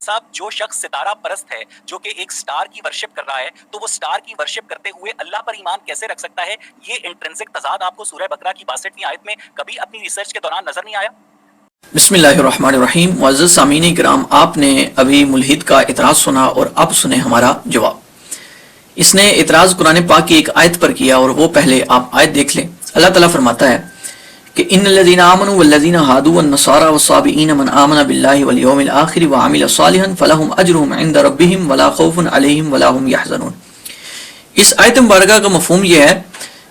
साहब, जो शख्स सितारा परस्त है, जो कि एक स्टार की वर्शिप कर रहा है, तो वो स्टार की वर्शिप करते हुए अल्लाह पर ईमान कैसे रख सकता है? ये इंट्रिंसिक तजाद आपको सूरह बकरा की 62वीं आयत में कभी अपनी रिसर्च के दौरान नजर नहीं आया? बिस्मिल्लाहिर्रहमानिर्रहीम। मुअज़्ज़ज़ सामीन किराम, आपने अभी मुल्हिद का इतराज़ सुना और अब सुने हमारा जवाब। इसने इतराज़ कुरान पाक की एक आयत पर किया और वो पहले आप आयत देख लें। अल्लाह ताला फरमाता है कि इन्नल्लज़ीना आमनू वल्लज़ीना हादू वन्नसारा वस्साबिईन मन आमन बिल्लाहि वल यौमिल आखिर व अमिल सालिहन फलहुम अज्रुहुम इंद रब्बिहिम वला खौफुन अलैहिम वला हुम यहज़नून। इस आयत मुबारका का मफ़हूम यह है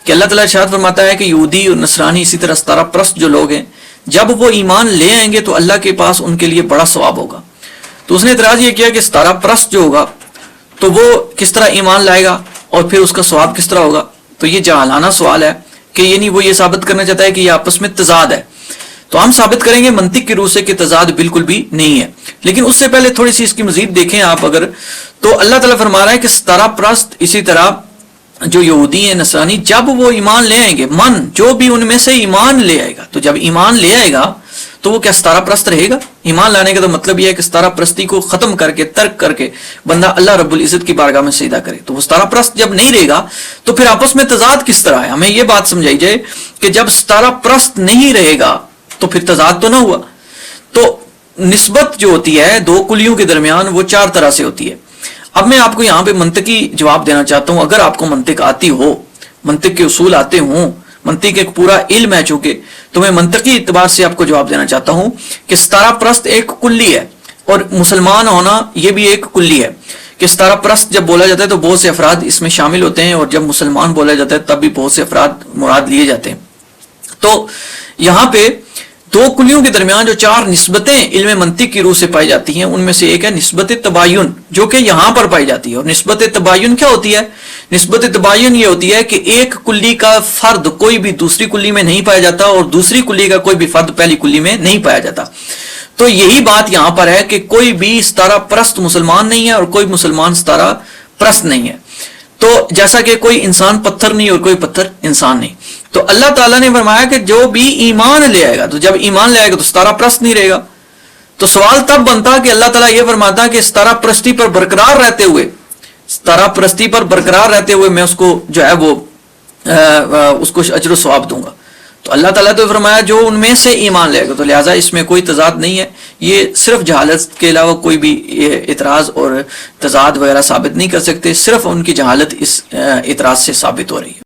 कि अल्लाह ताला इरशाद फरमाता है कि यहूदी और नसरानी, इसी तरह सितारा परस्त जो लोग हैं, जब वो ईमान ले आएंगे तो अल्लाह के पास उनके लिए बड़ा सवाब होगा। तो उसने इतराज़ ये किया कि सितारा परस्त जो होगा तो वो किस तरह ईमान लाएगा और फिर उसका सवाब किस तरह होगा। तो ये जहालाना सवाल है कि यानी वो ये साबित करना चाहता है कि ये आपस में तजाद है। तो हम साबित करेंगे मंतिक की रूह से कि तजाद बिल्कुल भी नहीं है। लेकिन उससे पहले थोड़ी सी इसकी मजीद देखें आप अगर, तो अल्लाह ताला फरमा रहा है कि सितारा परस्त, इसी तरह जो यहूदी हैं नसरानी, जब वो ईमान ले आएंगे, मन जो भी उनमें से ईमान ले आएगा, तो जब ईमान ले आएगा तो वो क्या सितारा परस्त रहेगा? ईमान लाने का तो मतलब यह है कि सितारा परस्ती को खत्म करके, तर्क करके बंदा अल्लाह रब्बुल इज्जत की बारगाह में सजदा करे। तो वो सितारा परस्त जब नहीं रहेगा तो फिर आपस में तजाद किस तरह है? हमें यह बात समझाई जाए कि जब सितारा परस्त नहीं रहेगा तो फिर तजाद तो ना हुआ। तो निस्बत जो होती है दो कुलियों के दरमियान, वो चार तरह से होती है। अब मैं आपको यहाँ पे मंतिकी जवाब देना चाहता हूँ। अगर आपको मंतिक आती हो, मंतिक के उसूल आते हों, मंतिक एक पूरा इल्म है चूंकि, तो मैं मंतिकी इतबार से आपको जवाब देना चाहता हूँ कि सितारा परस्त एक कुल्ली है और मुसलमान होना ये भी एक कुल्ली है। कि सितारा परस्त जब बोला जाता है तो बहुत से अफराद इसमें शामिल होते हैं, और जब मुसलमान बोला जाता है तब भी बहुत से अफराद मुराद लिए जाते हैं। तो यहाँ पे दो कुलियों के दरमियान जो चार निस्बतें इल्म मंतिक की रूह से पाई जाती हैं, उनमें से एक है निस्बत तबायुन, जो कि यहाँ पर पाई जाती है। और निस्बत तबायुन क्या होती है? निस्बत तबायुन ये होती है कि एक कुल्ली का फर्द कोई भी दूसरी कुल्ली में नहीं पाया जाता और दूसरी कुल्ली का कोई भी फर्द पहली कुल्ली में नहीं पाया जाता। तो यही बात यहाँ पर है कि कोई भी सितारा परस्त मुसलमान नहीं है और कोई मुसलमान सितारा परस्त नहीं है। तो जैसा कि कोई इंसान पत्थर नहीं और कोई पत्थर इंसान नहीं। तो अल्लाह ताला ने फरमाया कि जो भी ईमान ले आएगा, तो जब ईमान ले आएगा तो सितारा परस्त नहीं रहेगा। तो सवाल तब बनता कि अल्लाह ताला ये फरमाता कि सितारा परस्ती पर बरकरार रहते हुए, सितारा परस्ती पर बरकरार रहते हुए मैं उसको जो है वो उसको अजर सवाब दूंगा। तो अल्लाह ताला तो फरमाया जो उनमें से ईमान लेगा, तो लिहाजा इसमें कोई तजाद नहीं है। ये सिर्फ जहालत के अलावा कोई भी इतराज और तजाद वगैरह साबित नहीं कर सकते, सिर्फ उनकी जहालत इस इतराज से साबित हो रही है।